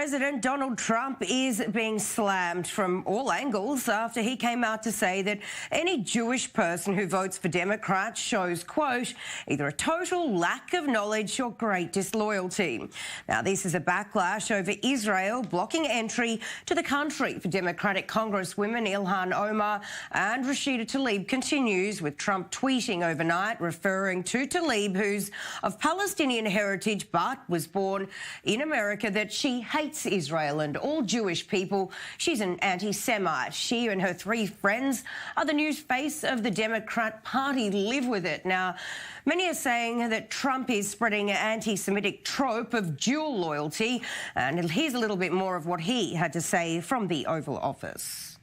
President Donald Trump is being slammed from all angles after he came out to say that any Jewish person who votes for Democrats shows, quote, either a total lack of knowledge or great disloyalty. Now, this is a backlash over Israel blocking entry to the country for Democratic Congresswomen Ilhan Omar and Rashida Tlaib continues, with Trump tweeting overnight referring to Tlaib, who's of Palestinian heritage but was born in America, that she hates Israel and all Jewish people. She's an anti-Semite. She and her three friends are the new face of the Democrat Party. Live with it. Now, many are saying that Trump is spreading an anti-Semitic trope of dual loyalty. And here's a little bit more of what he had to say from the Oval Office.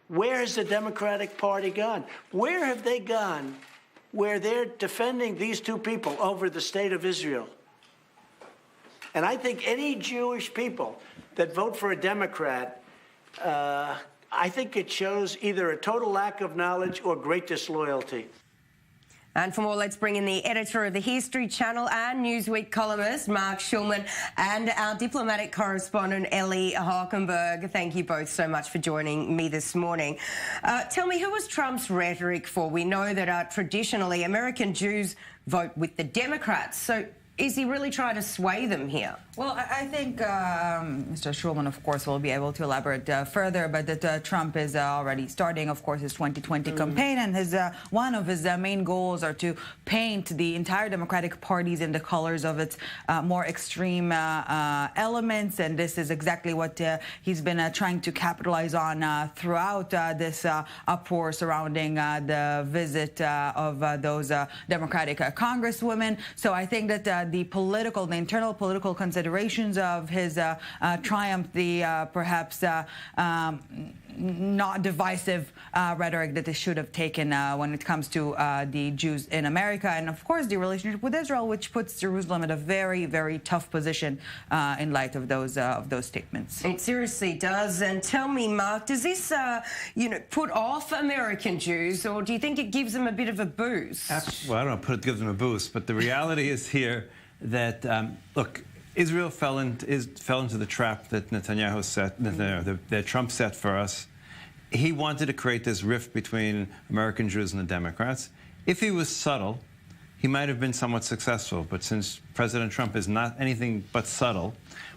Where has the Democratic Party gone? Where have they gone where they're defending these two people over the state of Israel? And I think any Jewish people that vote for a Democrat, I think it shows either a total lack of knowledge or great disloyalty. And for more, let's bring in the editor of the History Channel and Newsweek columnist, Marc Schulman, and our diplomatic correspondent, Ellie Hochenberg. Thank you both so much for joining me this morning. Tell me, who was Trump's rhetoric for? We know that traditionally American Jews vote with the Democrats. So is he really trying to sway them here? Well, I think Mr. Schulman, of course, will be able to elaborate further, but that Trump is already starting, of course, his 2020 campaign, and his one of his main goals are to paint the entire Democratic Parties in the colors of its more extreme elements, and this is exactly what he's been trying to capitalize on throughout this uproar surrounding the visit of those Democratic congresswomen. So I think that the internal political considerations of his triumph, the perhaps not divisive rhetoric that they should have taken when it comes to the Jews in America, and of course the relationship with Israel, which puts Jerusalem in a very, very tough position in light of those statements. It seriously does. And tell me, Mark, does this, put off American Jews, or do you think it gives them a bit of a boost? Well, I don't know, gives them a boost, but the reality is here that look, Israel fell into the trap that Netanyahu set, that Trump set for us. He wanted to create this rift between American Jews and the Democrats. If he was subtle, he might have been somewhat successful. But since President Trump is not anything but subtle,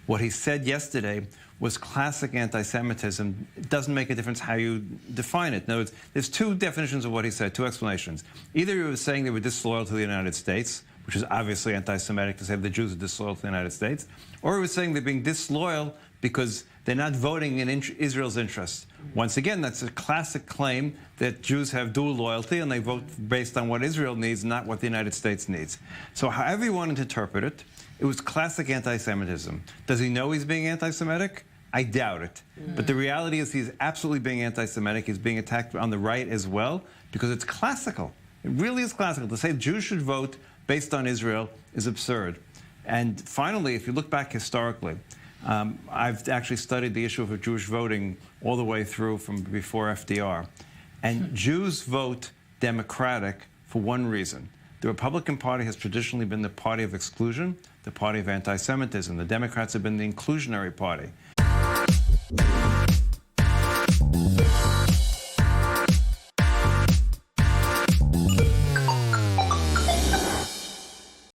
what he said yesterday was classic anti-Semitism. It doesn't make a difference how you define it. No, there's two definitions of what he said, two explanations. Either he was saying they were disloyal to the United States, which is obviously anti-Semitic to say the Jews are disloyal to the United States, or he was saying they're being disloyal because they're not voting in Israel's interests. Once again, that's a classic claim that Jews have dual loyalty and they vote based on what Israel needs, not what the United States needs. So however you want to interpret it, it was classic anti-Semitism. Does he know he's being anti-Semitic? I doubt it. But the reality is he's absolutely being anti-Semitic. He's being attacked on the right as well because it's classical. It really is classical. To say Jews should vote based on Israel is absurd. And finally, if you look back historically, I've actually studied the issue of Jewish voting all the way through from before FDR. And Jews vote Democratic for one reason. The Republican Party has traditionally been the party of exclusion, the party of anti-Semitism. The Democrats have been the inclusionary party.